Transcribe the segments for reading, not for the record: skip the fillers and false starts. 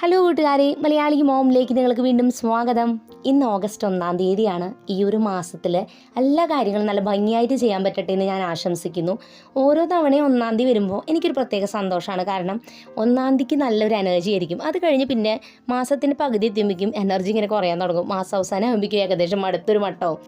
Hello കൂട്ടുകാരെ, മലയാളി മോമിലേക്ക് നിങ്ങൾക്ക് വീണ്ടും സ്വാഗതം. ഇന്ന് ഓഗസ്റ്റ് 1 തീയതിയാണ്. ഈ ഒരു മാസത്തിൽ എല്ലാ കാര്യങ്ങളും നല്ല ഭംഗിയായിട്ട് ചെയ്യാൻ പറ്റട്ടെ എന്ന് ഞാൻ ആശംസിക്കുന്നു. ഓരോ തവണയും 1 തീയതി വരുമ്പോൾ എനിക്കൊരു പ്രത്യേക സന്തോഷമാണ്. കാരണം 1 തീയതിക്ക് നല്ലൊരു എനർജി ആയിരിക്കും. അത് കഴിഞ്ഞ് പിന്നെ മാസത്തിൻ്റെ പകുതി എത്തുമ്പോഴേക്കും എനർജി ഇങ്ങനെ കുറയാൻ തുടങ്ങും. മാസം അവസാനം ആകുമ്പോഴേക്കും ഏകദേശം അടുത്തൊരു മട്ടവും.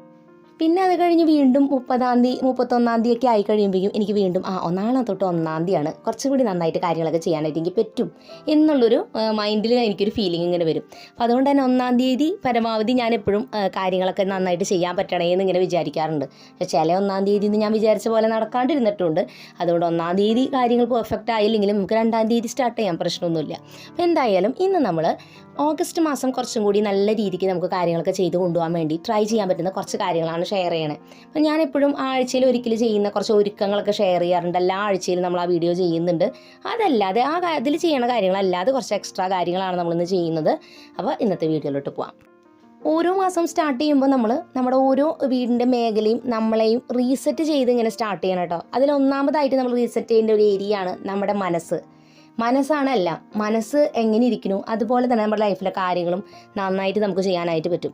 പിന്നെ അത് കഴിഞ്ഞ് വീണ്ടും 30 തീയതി 31 തീയതിയൊക്കെ ആയി കഴിയുമ്പോഴേക്കും എനിക്ക് വീണ്ടും 1 തൊട്ട് 1 തീയതിയാണ് കുറച്ചും കൂടി നന്നായിട്ട് കാര്യങ്ങളൊക്കെ ചെയ്യാനായിട്ട് എനിക്ക് പറ്റും എന്നുള്ളൊരു മൈൻഡിൽ എനിക്കൊരു ഫീലിംഗ് ഇങ്ങനെ വരും. അപ്പോൾ അതുകൊണ്ട് തന്നെ 1 തീയതി പരമാവധി ഞാൻ എപ്പോഴും കാര്യങ്ങളൊക്കെ നന്നായിട്ട് ചെയ്യാൻ പറ്റണേ എന്ന് ഇങ്ങനെ വിചാരിക്കാറുണ്ട്. പക്ഷേ ചില 1 തീയതി ഞാൻ വിചാരിച്ച പോലെ നടക്കാണ്ടിരുന്നിട്ടുണ്ട്. അതുകൊണ്ട് 1 തീയതി കാര്യങ്ങൾ പെർഫെക്റ്റ് ആയില്ലെങ്കിലും നമുക്ക് 2 തീയതി സ്റ്റാർട്ട് ചെയ്യാൻ പ്രശ്നമൊന്നുമില്ല. അപ്പോൾ എന്തായാലും ഇന്ന് നമ്മൾ ഓഗസ്റ്റ് മാസം കുറച്ചും കൂടി നല്ല രീതിക്ക് നമുക്ക് കാര്യങ്ങളൊക്കെ ചെയ്ത് കൊണ്ടുപോകാൻ വേണ്ടി ട്രൈ ചെയ്യാൻ പറ്റുന്ന കുറച്ച് കാര്യങ്ങളാണ് ഷെയർ ചെയ്യണേ. അപ്പോൾ ഞാൻ എപ്പോഴും ആഴ്ചയിൽ ഒരിക്കൽ ചെയ്യുന്ന കുറച്ച് ഒരുക്കങ്ങളൊക്കെ ഷെയർ ചെയ്യാറുണ്ട്. എല്ലാ ആഴ്ചയിലും നമ്മൾ ആ വീഡിയോ ചെയ്യുന്നുണ്ട്. അതല്ലാതെ അതിൽ ചെയ്യണ കാര്യങ്ങളല്ലാതെ കുറച്ച് എക്സ്ട്രാ കാര്യങ്ങളാണ് നമ്മളിന്ന് ചെയ്യുന്നത്. അപ്പോൾ ഇന്നത്തെ വീഡിയോയിലോട്ട് പോകാം. ഓരോ മാസം സ്റ്റാർട്ട് ചെയ്യുമ്പോൾ നമ്മൾ നമ്മുടെ ഓരോ വീടിൻ്റെ മേഖലയും നമ്മളെയും റീസെറ്റ് ചെയ്ത് ഇങ്ങനെ സ്റ്റാർട്ട് ചെയ്യണം കേട്ടോ. അതിൽ ഒന്നാമതായിട്ട് നമ്മൾ റീസെറ്റ് ചെയ്യേണ്ട ഒരു ഏരിയ ആണ് നമ്മുടെ മനസ്സാണ് മനസ്സ് എങ്ങനെ ഇരിക്കുന്നു അതുപോലെ തന്നെ നമ്മുടെ ലൈഫിലെ കാര്യങ്ങളും നന്നായിട്ട് നമുക്ക് ചെയ്യാനായിട്ട് പറ്റും.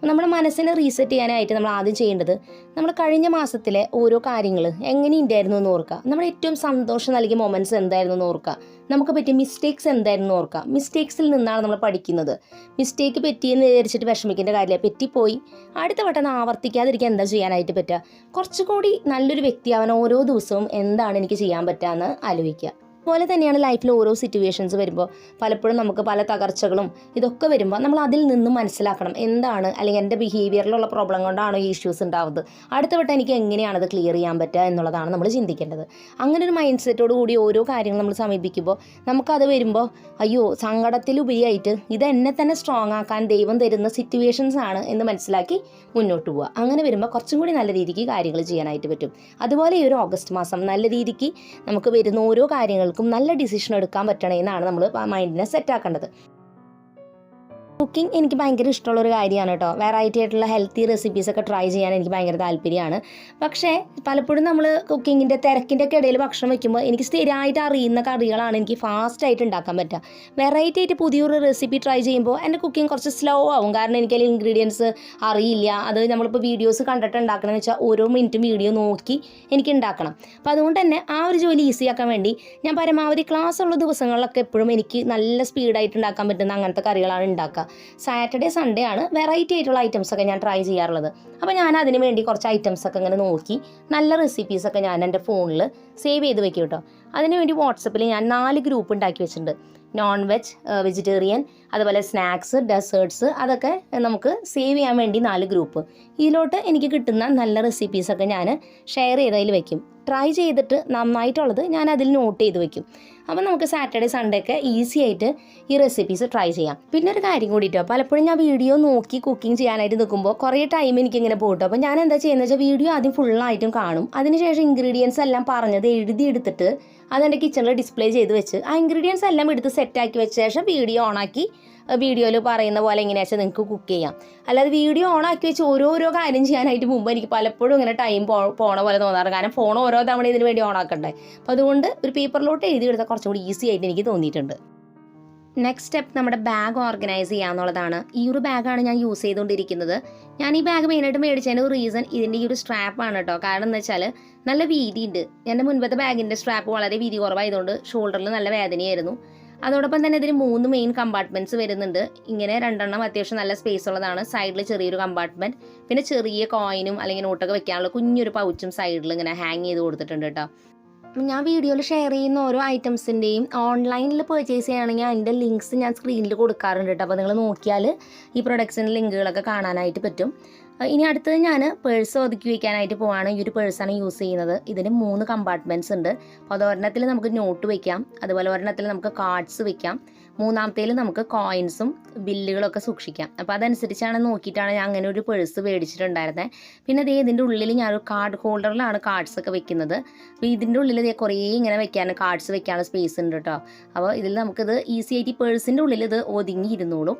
നമ്മുടെ മനസ്സിനെ റീസെറ്റ് ചെയ്യാനായിട്ട് നമ്മൾ ആദ്യം ചെയ്യേണ്ടത് നമ്മൾ കഴിഞ്ഞ മാസത്തിലെ ഓരോ കാര്യങ്ങൾ എങ്ങനെ ഉണ്ടായിരുന്നു എന്ന് ഓർക്കുക. നമ്മുടെ ഏറ്റവും സന്തോഷം നൽകിയ മൊമെൻറ്റ്സ് എന്തായിരുന്നു എന്ന് ഓർക്കുക. നമുക്ക് പറ്റിയ മിസ്റ്റേക്സ് എന്തായിരുന്നു ഓർക്കുക. മിസ്റ്റേക്സിൽ നിന്നാണ് നമ്മൾ പഠിക്കുന്നത്. മിസ്റ്റേക്ക് പറ്റിയെന്ന് വിചാരിച്ചിട്ട് വിഷമിക്കേണ്ട കാര്യമില്ല. പറ്റിപ്പോയി അടുത്ത വട്ടം ആവർത്തിക്കാതിരിക്കാൻ എന്താ ചെയ്യാനായിട്ട് പറ്റുക. കുറച്ചുകൂടി നല്ലൊരു വ്യക്തിയാവാൻ ഓരോ ദിവസവും എന്താണ് എനിക്ക് ചെയ്യാൻ പറ്റുക എന്ന് ആലോചിക്കുക. അതുപോലെ തന്നെയാണ് ലൈഫിൽ ഓരോ സിറ്റുവേഷൻസ് വരുമ്പോൾ പലപ്പോഴും നമുക്ക് പല തകർച്ചകളും ഇതൊക്കെ വരുമ്പോൾ നമ്മൾ അതിൽ നിന്നും മനസ്സിലാക്കണം എന്താണ്, അല്ലെങ്കിൽ എൻ്റെ ബിഹേവിയറിലുള്ള പ്രോബ്ലം കൊണ്ടാണോ ഈ ഇഷ്യൂസ് ഉണ്ടാവുന്നത്, അടുത്ത വട്ടം എനിക്ക് എങ്ങനെയാണത് ക്ലിയർ ചെയ്യാൻ പറ്റുക എന്നുള്ളതാണ് നമ്മൾ ചിന്തിക്കേണ്ടത്. അങ്ങനെ ഒരു മൈൻഡ് സെറ്റോട് കൂടി ഓരോ കാര്യങ്ങൾ നമ്മൾ സമീപിക്കുമ്പോൾ നമുക്കത് വരുമ്പോൾ അയ്യോ സങ്കടത്തിലുപരിയായിട്ട് ഇത് എന്നെ തന്നെ സ്ട്രോങ് ആക്കാൻ ദൈവം തരുന്ന സിറ്റുവേഷൻസ് ആണ് എന്ന് മനസ്സിലാക്കി മുന്നോട്ട് പോവുക. അങ്ങനെ വരുമ്പോൾ കുറച്ചും കൂടി നല്ല രീതിക്ക് കാര്യങ്ങൾ ചെയ്യാനായിട്ട് പറ്റും. അതുപോലെ ഈ ഒരു ഓഗസ്റ്റ് മാസം നല്ല രീതിക്ക് നമുക്ക് വരുന്ന ഓരോ കാര്യങ്ങൾക്കും നല്ല ഡിസിഷൻ എടുക്കാൻ പറ്റണമെന്നാണ് നമ്മൾ മൈൻഡിനെ സെറ്റ് ആക്കേണ്ടത്. കുക്കിംഗ് എനിക്ക് ഭയങ്കര ഇഷ്ടമുള്ളൊരു കാര്യമാണ് കേട്ടോ. വെറൈറ്റി ആയിട്ടുള്ള ഹെൽത്തി റെസിപ്പീസൊക്കെ ട്രൈ ചെയ്യാൻ എനിക്ക് ഭയങ്കര താല്പര്യമാണ്. പക്ഷേ പലപ്പോഴും നമ്മൾ കുക്കിങ്ങിൻ്റെ തിരക്കിൻ്റെ ഒക്കെ ഇടയിൽ ഭക്ഷണം വയ്ക്കുമ്പോൾ എനിക്ക് സ്ഥിരമായിട്ട് അറിയുന്ന കറികളാണ് എനിക്ക് ഫാസ്റ്റായിട്ട് ഉണ്ടാക്കാൻ പറ്റുക. വെറൈറ്റി ആയിട്ട് പുതിയൊരു റെസിപ്പി ട്രൈ ചെയ്യുമ്പോൾ എൻ്റെ കുക്കിംഗ് കുറച്ച് സ്ലോ ആവും. കാരണം എനിക്കതിൽ ഇൻഗ്രീഡിയൻസ് അറിയില്ല. അത് നമ്മളിപ്പോൾ വീഡിയോസ് കണ്ടിട്ട് ഉണ്ടാക്കണമെന്ന് വെച്ചാൽ ഓരോ മിനിറ്റും വീഡിയോ നോക്കി എനിക്ക് ഉണ്ടാക്കണം. അപ്പോൾ അതുകൊണ്ട് തന്നെ ആ ഒരു ജോലി ഈസിയാക്കാൻ വേണ്ടി ഞാൻ പരമാവധി ക്ലാസ് ഉള്ള ദിവസങ്ങളിലൊക്കെ എപ്പോഴും എനിക്ക് നല്ല സ്പീഡായിട്ട് ഉണ്ടാക്കാൻ പറ്റുന്ന അങ്ങനത്തെ കറികളാണ് ഉണ്ടാക്കുക. സാറ്റർഡേ സൺഡേ ആണ് വെറൈറ്റി ആയിട്ടുള്ള ഐറ്റംസൊക്കെ ഞാൻ ട്രൈ ചെയ്യാറുള്ളത്. അപ്പോൾ ഞാൻ അതിന് വേണ്ടി കുറച്ച് ഐറ്റംസൊക്കെ ഇങ്ങനെ നോക്കി നല്ല റെസിപ്പീസൊക്കെ ഞാൻ എൻ്റെ ഫോണിൽ സേവ് ചെയ്ത് വെക്കും കേട്ടോ. അതിനുവേണ്ടി വാട്സപ്പിൽ ഞാൻ 4 ഗ്രൂപ്പ് ഉണ്ടാക്കി വെച്ചിട്ടുണ്ട്. നോൺ വെജ്, വെജിറ്റേറിയൻ, അതുപോലെ സ്നാക്സ്, ഡെസേർട്ട്സ്, അതൊക്കെ നമുക്ക് സേവ് ചെയ്യാൻ വേണ്ടി 4 ഗ്രൂപ്പ്. ഇതിലോട്ട് എനിക്ക് കിട്ടുന്ന നല്ല റെസിപ്പീസൊക്കെ ഞാൻ ഷെയർ ചെയ്തതിൽ വെക്കും. ട്രൈ ചെയ്തിട്ട് നന്നായിട്ടുള്ളത് ഞാൻ അതിൽ നോട്ട് ചെയ്ത് വെക്കും. അപ്പോൾ നമുക്ക് സാറ്റർഡേ സൺഡേ ഒക്കെ ഈസി ആയിട്ട് ഈ റെസിപ്പീസ് ട്രൈ ചെയ്യാം. പിന്നെ ഒരു കാര്യം കൂടിയിട്ടോ, പലപ്പോഴും ഞാൻ വീഡിയോ നോക്കി കുക്കിംഗ് ചെയ്യാനായിട്ട് നിൽക്കുമ്പോൾ കുറേ ടൈം എനിക്കിങ്ങനെ പോകട്ടോ. അപ്പോൾ ഞാൻ എന്താ ചെയ്യുന്നത് വെച്ചാൽ വീഡിയോ ആദ്യം ഫുള്ളായിട്ടും കാണും. അതിനുശേഷം ഇൻഗ്രീഡിയൻസ് എല്ലാം പറഞ്ഞത് എഴുതിയെടുത്തിട്ട് അതെൻ്റെ കിച്ചണിൽ ഡിസ്പ്ലേ ചെയ്ത് വെച്ച് ആ ഇൻഗ്രീഡിയൻസ് എല്ലാം എടുത്ത് സെറ്റാക്കി വെച്ച ശേഷം വീഡിയോ ഓണാക്കി വീഡിയോയിൽ പറയുന്ന പോലെ എങ്ങനെയാ വെച്ചാൽ നിങ്ങൾക്ക് കുക്ക് ചെയ്യാം. അല്ലാതെ വീഡിയോ ഓണാക്കി വെച്ച് ഓരോരോ കാര്യം ചെയ്യാനായിട്ട് മുമ്പ് എനിക്ക് പലപ്പോഴും ഇങ്ങനെ ടൈം പോണ പോലെ തോന്നാറ്. കാരണം ഫോൺ ഓരോ തവണ ഇതിന് വേണ്ടി ഓണാക്കണ്ടേ. അപ്പോൾ അതുകൊണ്ട് ഒരു പേപ്പറിലോട്ട് എഴുതിയെടുത്താൽ കുറച്ചും കൂടി ഈസി ആയിട്ട് എനിക്ക് തോന്നിയിട്ടുണ്ട്. നെക്സ്റ്റ് സ്റ്റെപ്പ് നമ്മുടെ ബാഗ് ഓർഗനൈസ് ചെയ്യുക എന്നുള്ളതാണ്. ഈ ഒരു ബാഗാണ് ഞാൻ യൂസ് ചെയ്തുകൊണ്ടിരിക്കുന്നത്. ഞാൻ ഈ ബാഗ് മെയിനായിട്ട് മേടിച്ചതിൻ്റെ ഒരു റീസൺ ഇതിൻ്റെ ഈ ഒരു സ്ട്രാപ്പാണ് കേട്ടോ. കാരണം എന്താ വെച്ചാൽ നല്ല വീതിയുണ്ട്. എൻ്റെ മുൻപത്തെ ബാഗിൻ്റെ സ്ട്രാപ്പ് വളരെ വീതി കുറവായതുകൊണ്ട് ഷോൾഡറിൽ നല്ല വേദനയായിരുന്നു. അതോടൊപ്പം തന്നെ ഇതിന് 3 മെയിൻ കമ്പാർട്ട്മെൻറ്റ്സ് വരുന്നുണ്ട്. ഇങ്ങനെ 2 അത്യാവശ്യം നല്ല സ്പേസ് ഉള്ളതാണ്. സൈഡിൽ ചെറിയൊരു കമ്പാർട്ട്മെൻറ്റ്, പിന്നെ ചെറിയ കോയിനും അല്ലെങ്കിൽ നോട്ടൊക്കെ വെക്കാനുള്ള കുഞ്ഞൊരു പൗച്ചും സൈഡിൽ ഇങ്ങനെ ഹാങ് ചെയ്ത് കൊടുത്തിട്ടുണ്ട് കേട്ടോ. ഞാൻ വീഡിയോയിൽ ഷെയർ ചെയ്യുന്ന ഓരോ ഐറ്റംസിൻ്റെയും ഓൺലൈനിൽ പർച്ചേസ് ചെയ്യുകയാണെങ്കിൽ അതിൻ്റെ ലിങ്ക്സ് ഞാൻ സ്ക്രീനിൽ കൊടുക്കാറുണ്ട് കേട്ടോ. അപ്പോൾ നിങ്ങൾ നോക്കിയാൽ ഈ പ്രൊഡക്ട്സിൻ്റെ ലിങ്കുകളൊക്കെ കാണാനായിട്ട് പറ്റും. ഇനി അടുത്തത് ഞാൻ പേഴ്സ് ഒതുക്കി വയ്ക്കാനായിട്ട് പോവാണ്. ഈ ഒരു പേഴ്സാണ് യൂസ് ചെയ്യുന്നത്. ഇതിന് 3 കമ്പാർട്ട്മെൻറ്റ്സ് ഉണ്ട്. അപ്പോൾ അത് ഒരെണ്ണത്തിൽ നമുക്ക് നോട്ട് വയ്ക്കാം, അതുപോലെ ഒരെണ്ണത്തിൽ നമുക്ക് കാർഡ്സ് വയ്ക്കാം, മൂന്നാമത്തേൽ നമുക്ക് കോയിൻസും ബില്ലുകളൊക്കെ സൂക്ഷിക്കാം. അപ്പോൾ അതനുസരിച്ചാണ് നോക്കിയിട്ടാണ് ഞാൻ അങ്ങനെ ഒരു പേഴ്സ് മേടിച്ചിട്ടുണ്ടായിരുന്നത്. പിന്നെ ഇതിൻ്റെ ഉള്ളിൽ ഞാനൊരു കാർഡ് ഹോൾഡറിലാണ് കാർഡ്സൊക്കെ വെക്കുന്നത്. അപ്പോൾ ഇതിൻ്റെ ഉള്ളിൽ കുറേ ഇങ്ങനെ വെക്കാൻ കാർഡ്സ് വെക്കാനുള്ള സ്പേസ് ഉണ്ട് കേട്ടോ. അപ്പോൾ ഇതിൽ നമുക്കിത് ഈസി ആയിട്ട് ഈ പേഴ്സിൻ്റെ ഉള്ളിൽ ഇത് ഒതുങ്ങിയിരുന്നോളും.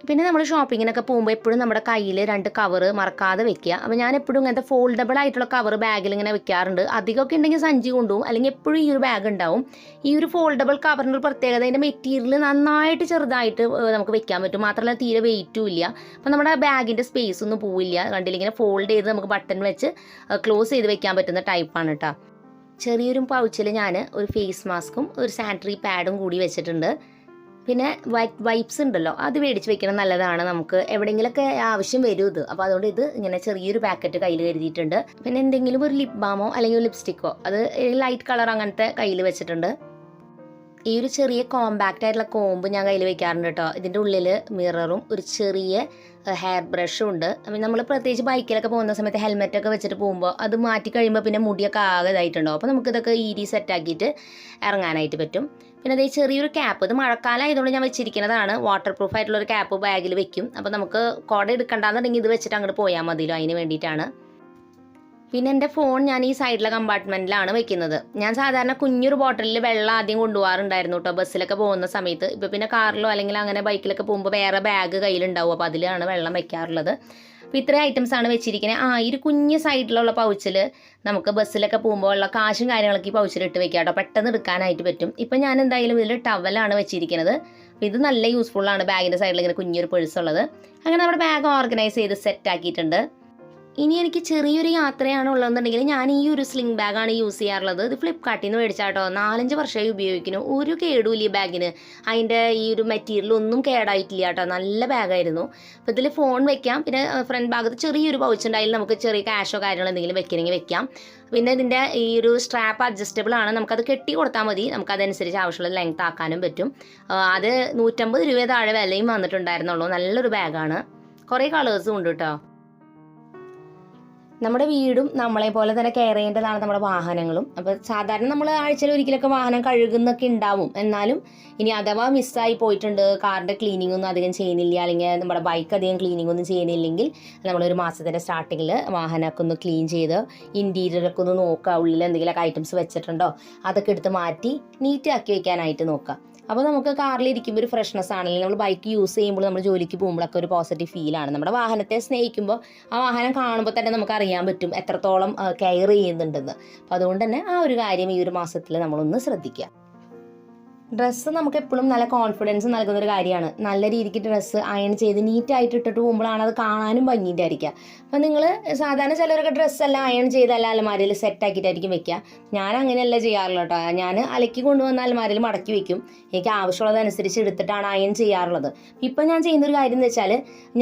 പിന്നെ നമ്മൾ ഷോപ്പിങ്ങിനൊക്കെ പോകുമ്പോൾ എപ്പോഴും നമ്മുടെ കയ്യിൽ 2 കവറ് മറക്കാതെ വെക്കുക. അപ്പോൾ ഞാൻ എപ്പോഴും ഇങ്ങനത്തെ ഫോൾഡബിൾ ആയിട്ടുള്ള കവർ ബാഗിൽ ഇങ്ങനെ വെക്കാറുണ്ട്. അധികമൊക്കെ ഉണ്ടെങ്കിൽ സഞ്ചി കൊണ്ടുപോകും, അല്ലെങ്കിൽ എപ്പോഴും ഈ ഒരു ബാഗ് ഉണ്ടാവും. ഈ ഒരു ഫോൾഡബിൾ കവറിൻ്റെ ഒരു പ്രത്യേകത, അതിൻ്റെ മെറ്റീരിയൽ നന്നായിട്ട് ചെറുതായിട്ട് നമുക്ക് വെക്കാൻ പറ്റും. മാത്രമല്ല തീരെ വെയിറ്റും ഇല്ല. അപ്പോൾ നമ്മുടെ ബാഗിൻ്റെ സ്പേസ് ഒന്നും പോവില്ല. കണ്ടില്ല, ഇങ്ങനെ ഫോൾഡ് ചെയ്ത് നമുക്ക് ബട്ടൺ വെച്ച് ക്ലോസ് ചെയ്ത് വെക്കാൻ പറ്റുന്ന ടൈപ്പാണ് കേട്ടോ. ചെറിയൊരു പൗച്ചിൽ ഞാൻ ഒരു ഫേസ് മാസ്കും ഒരു സാനിറ്ററി പാഡും കൂടി വെച്ചിട്ടുണ്ട്. പിന്നെ വൈപ്സ് ഉണ്ടല്ലോ, അത് മേടിച്ച് വെക്കണം, നല്ലതാണ്. നമുക്ക് എവിടെയെങ്കിലുമൊക്കെ ആവശ്യം വരും ഇത്. അപ്പോൾ അതുകൊണ്ട് ഇത് ഇങ്ങനെ ചെറിയൊരു പാക്കറ്റ് കയ്യിൽ കരുതിയിട്ടുണ്ട്. പിന്നെ എന്തെങ്കിലും ഒരു ലിപ് ബാമോ അല്ലെങ്കിൽ ഒരു ലിപ്സ്റ്റിക്കോ, അത് ലൈറ്റ് കളർ അങ്ങനത്തെ കയ്യിൽ വെച്ചിട്ടുണ്ട്. ഈ ഒരു ചെറിയ കോമ്പാക്റ്റ് ആയിട്ടുള്ള കോമ്പ് ഞാൻ കയ്യിൽ വെക്കാറുണ്ട് കേട്ടോ. ഇതിൻ്റെ ഉള്ളിൽ മിററും ഒരു ചെറിയ ഹെയർ ബ്രഷും ഉണ്ട്. അപ്പം നമ്മൾ പ്രത്യേകിച്ച് ബൈക്കിലൊക്കെ പോകുന്ന സമയത്ത് ഹെൽമെറ്റൊക്കെ വെച്ചിട്ട് പോകുമ്പോൾ അത് മാറ്റി കഴിയുമ്പോൾ പിന്നെ മുടിയൊക്കെ ആകെ ഇതായിട്ടുണ്ടാവും. അപ്പോൾ നമുക്കിതൊക്കെ ഈരി സെറ്റാക്കിയിട്ട് ഇറങ്ങാനായിട്ട് പറ്റും. പിന്നെ അതേ ചെറിയൊരു ക്യാപ്പ്, ഇത് മഴക്കാലം ആയതുകൊണ്ട് ഞാൻ വെച്ചിരിക്കുന്നതാണ്. വാട്ടർ പ്രൂഫ് ആയിട്ടുള്ളൊരു ക്യാപ്പ് ബാഗിൽ വെക്കും. അപ്പോൾ നമുക്ക് കുട എടുക്കണ്ടെന്നുണ്ടെങ്കിൽ ഇത് വെച്ചിട്ട് അങ്ങോട്ട് പോയാൽ മതിയല്ലോ, അതിന് വേണ്ടിയിട്ടാണ്. പിന്നെ എൻ്റെ ഫോൺ ഞാൻ ഈ സൈഡിലെ കമ്പാർട്ട്മെൻറ്റിലാണ് വെക്കുന്നത്. ഞാൻ സാധാരണ കുഞ്ഞൊരു ബോട്ടിലിൽ വെള്ളം ആദ്യം കൊണ്ടുപോകാറുണ്ടായിരുന്നു കേട്ടോ ബസ്സിലൊക്കെ പോകുന്ന സമയത്ത്. ഇപ്പോൾ പിന്നെ കാറിലോ അല്ലെങ്കിൽ അങ്ങനെ ബൈക്കിലൊക്കെ പോകുമ്പോൾ വേറെ ബാഗ് കയ്യിലുണ്ടാവും, അപ്പോൾ അതിലാണ് വെള്ളം വെക്കാറുള്ളത്. അപ്പോൾ ഇത്രയും ഐറ്റംസാണ് വെച്ചിരിക്കുന്നത്. ഈ ഒരു കുഞ്ഞ് സൈഡിലുള്ള പൗച്ചിൽ നമുക്ക് ബസ്സിലൊക്കെ പോകുമ്പോൾ ഉള്ള കാശും കാര്യങ്ങളൊക്കെ ഈ പൗച്ചിലിട്ട് വെക്കാം കേട്ടോ, പെട്ടെന്ന് എടുക്കാനായിട്ട് പറ്റും. ഇപ്പം ഞാൻ എന്തായാലും ഇതിൽ ടവലാണ് വെച്ചിരിക്കുന്നത്. അപ്പോൾ ഇത് നല്ല യൂസ്ഫുള്ളാണ്, ബാഗിൻ്റെ സൈഡിൽ ഇങ്ങനെ കുഞ്ഞൊരു പേഴ്സുള്ളത്. അങ്ങനെ നമ്മുടെ ബാഗ് ഓർഗനൈസ് ചെയ്ത് സെറ്റ് ആക്കിയിട്ടുണ്ട്. ഇനി എനിക്ക് ചെറിയൊരു യാത്രയാണ് ഉള്ളതെന്നുണ്ടെങ്കിൽ ഞാൻ ഈ ഒരു സ്ലിംഗ് ബാഗാണ് യൂസ് ചെയ്യാറുള്ളത്. ഇത് ഫ്ലിപ്കാർട്ടിൽ നിന്ന് മേടിച്ചാട്ടോ, 4-5 വർഷമായി ഉപയോഗിക്കുന്നു. ഒരു കേടുമില്ല ഈ ബാഗിന്. അതിൻ്റെ ഈ ഒരു മെറ്റീരിയൽ ഒന്നും കേടായിട്ടില്ല കേട്ടോ, നല്ല ബാഗായിരുന്നു. അപ്പോൾ ഇതിൽ ഫോൺ വെക്കാം. പിന്നെ ഫ്രണ്ട് ഭാഗത്ത് ചെറിയൊരു പൗച്ച് ഉണ്ടായാലും നമുക്ക് ചെറിയ ക്യാഷോ കാര്യങ്ങളോ എന്തെങ്കിലും വെക്കണമെങ്കിൽ വെക്കാം. പിന്നെ ഇതിൻ്റെ ഈ ഒരു സ്ട്രാപ്പ് അഡ്ജസ്റ്റബിൾ ആണ്, നമുക്കത് കെട്ടി കൊടുത്താൽ മതി. നമുക്കതനുസരിച്ച് ആവശ്യമുള്ള ലെങ്ത് ആക്കാനും പറ്റും. അത് 150 രൂപ താഴെ വിലയും വന്നിട്ടുണ്ടായിരുന്നുള്ളൂ. നല്ലൊരു ബാഗാണ്. കുറേ കളേഴ്സും ഉണ്ട് കേട്ടോ. നമ്മുടെ വീടും നമ്മളെ പോലെ തന്നെ കെയർ ചെയ്യേണ്ടതാണ് നമ്മുടെ വാഹനങ്ങളും. അപ്പോൾ സാധാരണ നമ്മൾ ആഴ്ചയിൽ ഒരിക്കലൊക്കെ വാഹനം കഴുകുന്നൊക്കെ ഉണ്ടാവും. എന്നാലും ഇനി അഥവാ മിസ്സായി പോയിട്ടുണ്ട്, കാറിൻ്റെ ക്ലീനിങ് ഒന്നും അധികം ചെയ്യുന്നില്ല, അല്ലെങ്കിൽ നമ്മുടെ ബൈക്ക് അധികം ക്ലീനിങ് ഒന്നും ചെയ്യുന്നില്ലെങ്കിൽ നമ്മളൊരു മാസത്തിൻ്റെ സ്റ്റാർട്ടിങ്ങിൽ വാഹനമൊക്കെ ഒന്ന് ക്ലീൻ ചെയ്ത് ഇൻറ്റീരിയറൊക്കെ ഒന്ന് നോക്കുക. ഉള്ളിൽ എന്തെങ്കിലുമൊക്കെ ഐറ്റംസ് വെച്ചിട്ടുണ്ടോ അതൊക്കെ എടുത്ത് മാറ്റി നീറ്റാക്കി വെക്കാനായിട്ട് നോക്കുക. അപ്പോൾ നമുക്ക് കാറിലിരിക്കുമ്പോൾ ഒരു ഫ്രഷ്നെസ് ആണെങ്കിൽ നമ്മൾ ബൈക്ക് യൂസ് ചെയ്യുമ്പോൾ നമ്മൾ ജോലിക്ക് പോകുമ്പോഴൊക്കെ ഒരു പോസിറ്റീവ് ഫീലാണ്. നമ്മുടെ വാഹനത്തെ സ്നേഹിക്കുമ്പോൾ ആ വാഹനം കാണുമ്പോൾ തന്നെ നമുക്ക് അറിയാൻ പറ്റും എത്രത്തോളം കെയർ ചെയ്യുന്നുണ്ടെന്ന്. അപ്പോൾ അതുകൊണ്ട് തന്നെ ആ ഒരു കാര്യം ഈ ഒരു മാസത്തിൽ നമ്മളൊന്ന് ശ്രദ്ധിക്കുക. ഡ്രസ്സ് നമുക്ക് എപ്പോഴും നല്ല കോൺഫിഡൻസ് നൽകുന്ന ഒരു കാര്യമാണ്. നല്ല രീതിക്ക് ഡ്രസ്സ് അയൺ ചെയ്ത് നീറ്റായിട്ട് ഇട്ടിട്ട് പോകുമ്പോഴാണ് അത് കാണാനും ഭംഗിയിട്ടായിരിക്കുക. അപ്പോൾ നിങ്ങൾ സാധാരണ ചിലരൊക്കെ ഡ്രസ്സെല്ലാം അയൺ ചെയ്തല്ല അലമാരയിൽ സെറ്റാക്കിയിട്ടായിരിക്കും വെക്കുക. ഞാൻ അങ്ങനെയല്ല ചെയ്യാറുള്ളത് കേട്ടോ. ഞാൻ അലക്കി കൊണ്ടുവന്ന അലമാരയിൽ മടക്കി വെക്കും. എനിക്ക് ആവശ്യമുള്ളതനുസരിച്ച് എടുത്തിട്ടാണ് അയൺ ചെയ്യാറുള്ളത്. ഇപ്പം ഞാൻ ചെയ്യുന്നൊരു കാര്യം എന്ന് വെച്ചാൽ,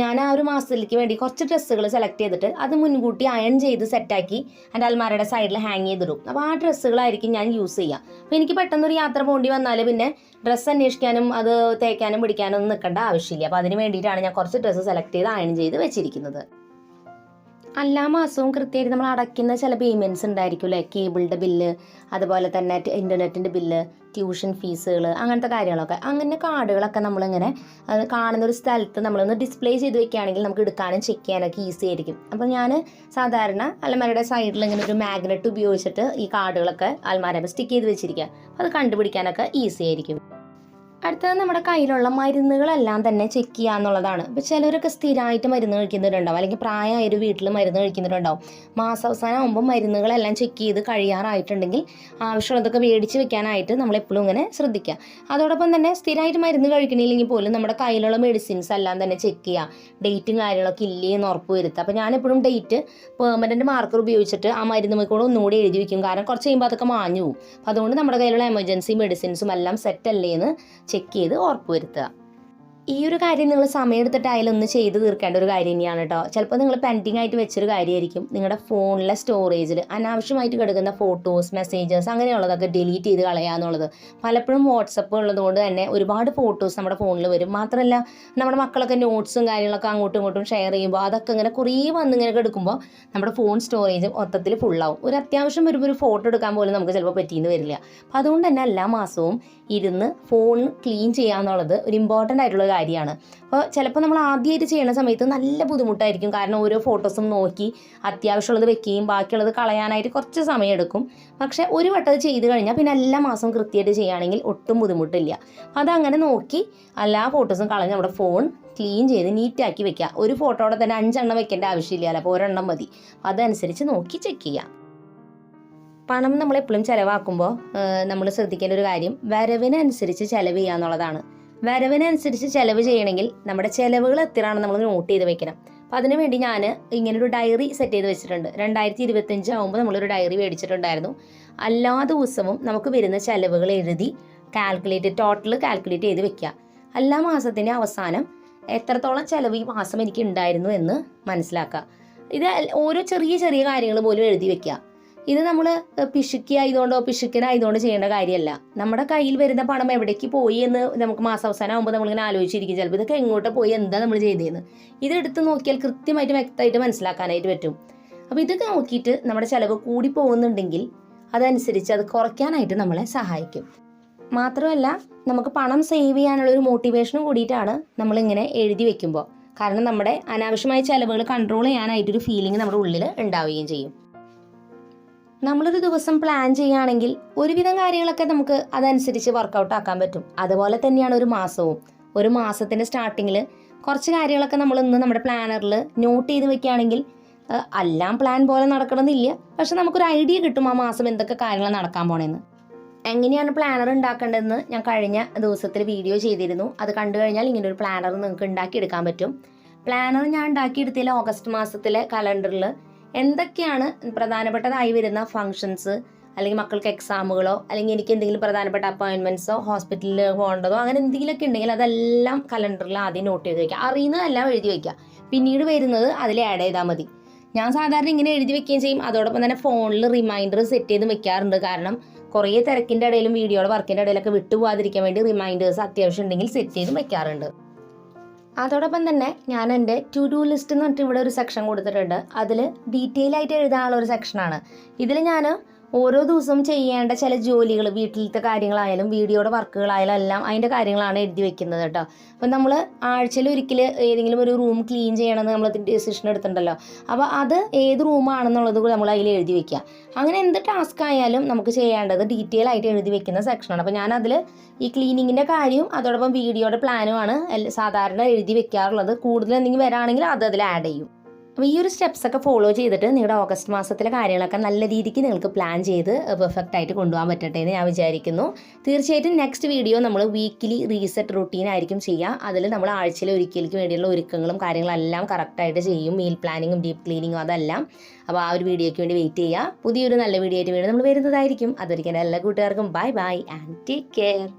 ഞാൻ ആ ഒരു മാസത്തിലേക്ക് വേണ്ടി കുറച്ച് ഡ്രസ്സുകൾ സെലക്ട് ചെയ്തിട്ട് അത് മുൻകൂട്ടി അയൺ ചെയ്ത് സെറ്റാക്കി എൻ്റെ അലമാരയുടെ സൈഡിൽ ഹാങ് ചെയ്തിടും. അപ്പോൾ ആ ഡ്രസ്സുകളായിരിക്കും ഞാൻ യൂസ് ചെയ്യുക. അപ്പോൾ എനിക്ക് പെട്ടെന്നൊരു യാത്ര പോകേണ്ടി വന്നാൽ പിന്നെ ഡ്രസ്സ് അന്വേഷിക്കാനും അത് തേക്കാനും പിടിക്കാനും ഒന്നും നിൽക്കേണ്ട ആവശ്യമില്ല. അപ്പോൾ അതിന് വേണ്ടിയിട്ടാണ് ഞാൻ കുറച്ച് ഡ്രസ്സ് സെലക്ട് ചെയ്ത് അയൺ ചെയ്ത് വെച്ചിരിക്കുന്നത്. എല്ലാ മാസവും കൃത്യമായിട്ട് നമ്മൾ അടയ്ക്കുന്ന ചില പേയ്മെൻറ്റ്സ് ഉണ്ടായിരിക്കും അല്ലേ. കേബിളിൻ്റെ ബില്ല്, അതുപോലെ തന്നെ ഇൻ്റർനെറ്റിൻ്റെ ബില്ല്, ട്യൂഷൻ ഫീസുകൾ, അങ്ങനത്തെ കാര്യങ്ങളൊക്കെ. അങ്ങനെ കാർഡുകളൊക്കെ നമ്മളിങ്ങനെ കാണുന്നൊരു സ്ഥലത്ത് നമ്മളൊന്ന് ഡിസ്പ്ലേ ചെയ്ത് വെക്കുകയാണെങ്കിൽ നമുക്ക് എടുക്കാനും ചെക്ക് ചെയ്യാനൊക്കെ ഈസി ആയിരിക്കും. അപ്പോൾ ഞാൻ സാധാരണ അലമാരയുടെ സൈഡിൽ ഇങ്ങനെ ഒരു മാഗ്നറ്റ് ഉപയോഗിച്ചിട്ട് ഈ കാർഡുകളൊക്കെ അലമാരയിൽ സ്റ്റിക്ക് ചെയ്ത് വെച്ചിരിക്കുക. അത് കണ്ടുപിടിക്കാനൊക്കെ ഈസി ആയിരിക്കും. അടുത്തത് നമ്മുടെ കയ്യിലുള്ള മരുന്നുകളെല്ലാം തന്നെ ചെക്ക് ചെയ്യുക എന്നുള്ളതാണ്. ഇപ്പോൾ ചിലരൊക്കെ സ്ഥിരമായിട്ട് മരുന്ന് കഴിക്കുന്നവരുണ്ടാവും, അല്ലെങ്കിൽ പ്രായമായൊരു വീട്ടിൽ മരുന്ന് കഴിക്കുന്നവരുണ്ടാവും. മാസാവസാനം ആകുമ്പോൾ മരുന്നുകളെല്ലാം ചെക്ക് ചെയ്ത് കഴിയാറായിട്ടുണ്ടെങ്കിൽ ആവശ്യമുള്ളതൊക്കെ മേടിച്ച് വെക്കാനായിട്ട് നമ്മളെപ്പോഴും ഇങ്ങനെ ശ്രദ്ധിക്കുക. അതോടൊപ്പം തന്നെ സ്ഥിരമായിട്ട് മരുന്ന് കഴിക്കണില്ലെങ്കിൽ പോലും നമ്മുടെ കയ്യിലുള്ള മെഡിസിൻസ് എല്ലാം തന്നെ ചെക്ക് ചെയ്യുക. ഡേറ്റും കാര്യങ്ങളൊക്കെ ഇല്ലേ എന്ന് ഉറപ്പ് വരുത്തുക. അപ്പോൾ ഞാനെപ്പോഴും ഡേറ്റ് പെർമനൻറ്റ് മാർക്കർ ഉപയോഗിച്ചിട്ട് ആ മരുന്ന് കൂടെ ഒന്നുകൂടി എഴുതി വയ്ക്കും. കാരണം കുറച്ച് കഴിയുമ്പോൾ അതൊക്കെ മാഞ്ഞു പോകും. അപ്പോൾ അതുകൊണ്ട് നമ്മുടെ കയ്യിലുള്ള എമർജൻസി മെഡിസിൻസും എല്ലാം സെറ്റ് അല്ലേ എന്ന് ചെക്ക് ചെയ്ത് ഉറപ്പ് വരുത്തുക. ഈ ഒരു കാര്യം നിങ്ങൾ സമയമെടുത്തിട്ടായാലും ഒന്ന് ചെയ്ത് തീർക്കേണ്ട ഒരു കാര്യം തന്നെയാണ് കേട്ടോ. ചിലപ്പോൾ നിങ്ങൾ പെൻഡിങ് ആയിട്ട് വെച്ചൊരു കാര്യമായിരിക്കും. നിങ്ങളുടെ ഫോണിലെ സ്റ്റോറേജിൽ അനാവശ്യമായിട്ട് കിടക്കുന്ന ഫോട്ടോസ്, മെസ്സേജസ് അങ്ങനെയുള്ളതൊക്കെ ഡിലീറ്റ് ചെയ്ത് കളയാന്നുള്ളത്. പലപ്പോഴും വാട്സപ്പ് ഉള്ളതുകൊണ്ട് തന്നെ ഒരുപാട് ഫോട്ടോസ് നമ്മുടെ ഫോണിൽ വരും. മാത്രമല്ല നമ്മുടെ മക്കളൊക്കെ നോട്ട്സും കാര്യങ്ങളൊക്കെ അങ്ങോട്ടും ഇങ്ങോട്ടും ഷെയർ ചെയ്യുമ്പോൾ അതൊക്കെ ഇങ്ങനെ കുറേ വന്നിങ്ങനെ എടുക്കുമ്പോൾ നമ്മുടെ ഫോൺ സ്റ്റോറേജ് മൊത്തത്തിൽ ഫുള്ളാവും. ഒരു അത്യാവശ്യം വരുമ്പോൾ ഒരു ഫോട്ടോ എടുക്കാൻ പോലും നമുക്ക് ചിലപ്പോൾ പറ്റിയെന്ന് വരില്ല. അപ്പോൾ അതുകൊണ്ട് തന്നെ എല്ലാ മാസവും ഇരുന്ന് ഫോൺ ക്ലീൻ ചെയ്യാന്നുള്ളത് ഒരു ഇമ്പോർട്ടൻ്റ് ആയിട്ടുള്ള കാര്യമാണ്. അപ്പോൾ ചിലപ്പോൾ നമ്മൾ ആദ്യമായിട്ട് ചെയ്യുന്ന സമയത്ത് നല്ല ബുദ്ധിമുട്ടായിരിക്കും. കാരണം ഓരോ ഫോട്ടോസും നോക്കി അത്യാവശ്യമുള്ളത് വെക്കുകയും ബാക്കിയുള്ളത് കളയാനായിട്ട് കുറച്ച് സമയം എടുക്കും. പക്ഷേ ഒരു വട്ടം അത് ചെയ്ത് കഴിഞ്ഞാൽ പിന്നെ എല്ലാ മാസവും കൃത്യമായിട്ട് ചെയ്യുകയാണെങ്കിൽ ഒട്ടും ബുദ്ധിമുട്ടില്ല. അതങ്ങനെ നോക്കി എല്ലാ ഫോട്ടോസും കളഞ്ഞ് നമ്മുടെ ഫോൺ ക്ലീൻ ചെയ്ത് നീറ്റാക്കി വെക്കുക. ഒരു ഫോട്ടോയുടെ തന്നെ 5 എണ്ണം വെക്കേണ്ട ആവശ്യമില്ല, അപ്പോൾ ഒരെണ്ണം മതി. അതനുസരിച്ച് നോക്കി ചെക്ക് ചെയ്യുക. പണം നമ്മളെപ്പോഴും ചിലവാക്കുമ്പോൾ നമ്മൾ ശ്രദ്ധിക്കേണ്ട ഒരു കാര്യം വരവിനനുസരിച്ച് ചിലവ് ചെയ്യുക എന്നുള്ളതാണ്. വരവിനനുസരിച്ച് ചിലവ് ചെയ്യണമെങ്കിൽ നമ്മുടെ ചിലവുകൾ എത്രയാണെന്ന് നമ്മൾ നോട്ട് ചെയ്ത് വെക്കണം. അപ്പോൾ അതിനു വേണ്ടി ഞാൻ ഇങ്ങനൊരു ഡയറി സെറ്റ് ചെയ്ത് വെച്ചിട്ടുണ്ട്. 2025 ആകുമ്പോൾ നമ്മളൊരു ഡയറി മേടിച്ചിട്ടുണ്ടായിരുന്നു. എല്ലാ ദിവസവും നമുക്ക് വരുന്ന ചിലവുകൾ എഴുതി ടോട്ടൽ കാൽക്കുലേറ്റ് ചെയ്ത് വെക്കുക. എല്ലാ മാസത്തിൻ്റെ അവസാനം എത്രത്തോളം ചിലവ് ഈ മാസം എനിക്ക് ഉണ്ടായിരുന്നു എന്ന് മനസ്സിലാക്കുക. ഇത് ഓരോ ചെറിയ ചെറിയ കാര്യങ്ങൾ പോലും എഴുതി വെക്കുക. ഇത് നമ്മൾ പിശുക്കനായതുകൊണ്ടോ ചെയ്യേണ്ട കാര്യമല്ല. നമ്മുടെ കയ്യിൽ വരുന്ന പണം എവിടേക്ക് പോയി എന്ന് നമുക്ക് മാസാവസാനം ആകുമ്പോൾ നമ്മളിങ്ങനെ ആലോചിച്ചിരിക്കും. ചിലപ്പോൾ ഇതൊക്കെ എങ്ങോട്ട് പോയി, എന്താ നമ്മൾ ചെയ്തതെന്ന്. ഇതെടുത്ത് നോക്കിയാൽ കൃത്യമായിട്ട് വ്യക്തമായിട്ട് മനസ്സിലാക്കാനായിട്ട് പറ്റും. അപ്പോൾ ഇതൊക്കെ നോക്കിയിട്ട് നമ്മുടെ ചിലവ് കൂടി പോകുന്നുണ്ടെങ്കിൽ അതനുസരിച്ച് അത് കുറയ്ക്കാനായിട്ട് നമ്മളെ സഹായിക്കും. മാത്രമല്ല നമുക്ക് പണം സേവ് ചെയ്യാനുള്ളൊരു മോട്ടിവേഷനും കൂടിയിട്ടാണ് നമ്മളിങ്ങനെ എഴുതി വെക്കുമ്പോൾ. കാരണം നമ്മുടെ അനാവശ്യമായ ചിലവുകൾ കൺട്രോൾ ചെയ്യാനായിട്ടൊരു ഫീലിംഗ് നമ്മുടെ ഉള്ളിൽ ഉണ്ടാവുകയും ചെയ്യും. നമ്മളൊരു ദിവസം പ്ലാൻ ചെയ്യുകയാണെങ്കിൽ ഒരുവിധം കാര്യങ്ങളൊക്കെ നമുക്ക് അതനുസരിച്ച് വർക്കൗട്ട് ആക്കാൻ പറ്റും. അതുപോലെ തന്നെയാണ് ഒരു മാസവും. ഒരു മാസത്തിൻ്റെ സ്റ്റാർട്ടിങ്ങിൽ കുറച്ച് കാര്യങ്ങളൊക്കെ നമ്മളിന്ന് നമ്മുടെ പ്ലാനറിൽ നോട്ട് ചെയ്ത് വെക്കുകയാണെങ്കിൽ എല്ലാം പ്ലാൻ പോലെ നടക്കണമെന്നില്ല. പക്ഷെ നമുക്കൊരു ഐഡിയ കിട്ടും ആ മാസം എന്തൊക്കെ കാര്യങ്ങൾ നടക്കാൻ പോണെന്ന്. എങ്ങനെയാണ് പ്ലാനർ ഉണ്ടാക്കേണ്ടതെന്ന് ഞാൻ കഴിഞ്ഞ ദിവസത്തിൽ വീഡിയോ ചെയ്തിരുന്നു. അത് കണ്ടു കഴിഞ്ഞാൽ ഇങ്ങനൊരു പ്ലാനർ നിങ്ങൾക്ക് ഉണ്ടാക്കിയെടുക്കാൻ പറ്റും. പ്ലാനർ ഞാൻ ഉണ്ടാക്കിയെടുത്തില്ല ഓഗസ്റ്റ് മാസത്തിലെ കലണ്ടറിൽ എന്തൊക്കെയാണ് പ്രധാനപ്പെട്ടതായി വരുന്ന ഫങ്ഷൻസ്, അല്ലെങ്കിൽ മക്കൾക്ക് എക്സാമുകളോ അല്ലെങ്കിൽ എനിക്ക് എന്തെങ്കിലും പ്രധാനപ്പെട്ട അപ്പോയിൻമെൻറ്റ്സോ ഹോസ്പിറ്റലിൽ പോകേണ്ടതോ അങ്ങനെ എന്തെങ്കിലുമൊക്കെ ഉണ്ടെങ്കിൽ അതെല്ലാം കലണ്ടറിൽ ആദ്യം നോട്ട് ചെയ്ത് വയ്ക്കുക. അറിയുന്നതെല്ലാം എഴുതി വയ്ക്കുക. പിന്നീട് വരുന്നത് അതിൽ ആഡ് ചെയ്താൽ മതി. ഞാൻ സാധാരണ ഇങ്ങനെ എഴുതി വെക്കുകയും ചെയ്യും. അതോടൊപ്പം തന്നെ ഫോണിൽ റിമൈൻഡർ സെറ്റ് ചെയ്ത് വെക്കാറുണ്ട്. കാരണം കുറേ തിരക്കിൻ്റെ ഇടയിലും വീഡിയോയുടെ വർക്കിൻ്റെ ഇടയിലൊക്കെ വിട്ടുപോകാതിരിക്കാൻ വേണ്ടി റിമൈൻഡേഴ്സ് അത്യാവശ്യം ഉണ്ടെങ്കിൽ സെറ്റ് ചെയ്ത് വെക്കാറുണ്ട്. അതോടൊപ്പം തന്നെ ഞാൻ എൻ്റെ ടു ഡു ലിസ്റ്റ് എന്ന് പറഞ്ഞിട്ട് ഇവിടെ ഒരു സെക്ഷൻ കൊടുത്തിട്ടുണ്ട്. അതിൽ ഡീറ്റെയിൽ ആയിട്ട് എഴുതാനുള്ള ഒരു സെക്ഷനാണ്. ഇതിൽ ഞാൻ ഓരോ ദിവസവും ചെയ്യേണ്ട ചില ജോലികൾ, വീട്ടിലത്തെ കാര്യങ്ങളായാലും വീഡിയോയുടെ വർക്കുകളായാലും എല്ലാം അതിൻ്റെ കാര്യങ്ങളാണ് എഴുതി വെക്കുന്നത് കേട്ടോ. അപ്പം നമ്മൾ ആഴ്ചയിൽ ഒരിക്കൽ ഏതെങ്കിലും ഒരു റൂം ക്ലീൻ ചെയ്യണമെന്ന് നമ്മൾ ഡിസിഷൻ എടുത്തിട്ടുണ്ടല്ലോ. അപ്പോൾ അത് ഏത് റൂമാണെന്നുള്ളത് കൂടി നമ്മൾ അതിൽ എഴുതി വെക്കുക. അങ്ങനെ എന്ത് ടാസ്ക് ആയാലും നമുക്ക് ചെയ്യേണ്ടത് ഡീറ്റെയിൽ ആയിട്ട് എഴുതി വെക്കുന്ന സെക്ഷനാണ്. അപ്പോൾ ഞാനതിൽ ഈ ക്ലീനിങ്ങിൻ്റെ കാര്യവും അതോടൊപ്പം വീഡിയോയുടെ പ്ലാനുമാണ് സാധാരണ എഴുതി വെക്കാറുള്ളത്. കൂടുതൽ എന്തെങ്കിലും വരാണെങ്കിൽ അത് അതിൽ ആഡ് ചെയ്യും. അപ്പോൾ ഈ ഒരു സ്റ്റെപ്സൊക്കെ ഫോളോ ചെയ്തിട്ട് നിങ്ങളുടെ ഓഗസ്റ്റ് മാസത്തിലെ കാര്യങ്ങളൊക്കെ നല്ല രീതിക്ക് നിങ്ങൾക്ക് പ്ലാൻ ചെയ്ത് പെർഫെക്റ്റ് ആയിട്ട് കൊണ്ടുപോകാൻ പറ്റട്ടെ എന്ന് ഞാൻ വിചാരിക്കുന്നു. തീർച്ചയായിട്ടും നെക്സ്റ്റ് വീഡിയോ നമ്മൾ വീക്കിലി റീസെറ്റ് റുട്ടീൻ ആയിരിക്കും ചെയ്യുക. അതിൽ നമ്മൾ ആഴ്ചയിൽ ഒരിക്കലേക്ക് വേണ്ടിയുള്ള ഒരുക്കങ്ങളും കാര്യങ്ങളെല്ലാം കറക്റ്റായിട്ട് ചെയ്യും. മീൽ പ്ലാനിങ്ങും ഡീപ്പ് ക്ലീനിങ്ങും അതെല്ലാം. അപ്പോൾ ആ ഒരു വീഡിയോയ്ക്ക് വേണ്ടി വെയിറ്റ് ചെയ്യുക. പുതിയൊരു നല്ല വീഡിയോ ആയിട്ട് വേണ്ടി നമ്മൾ വരുന്നതായിരിക്കും. അതൊരിക്കലും എല്ലാ കൂട്ടുകാർക്കും bye bye and take care.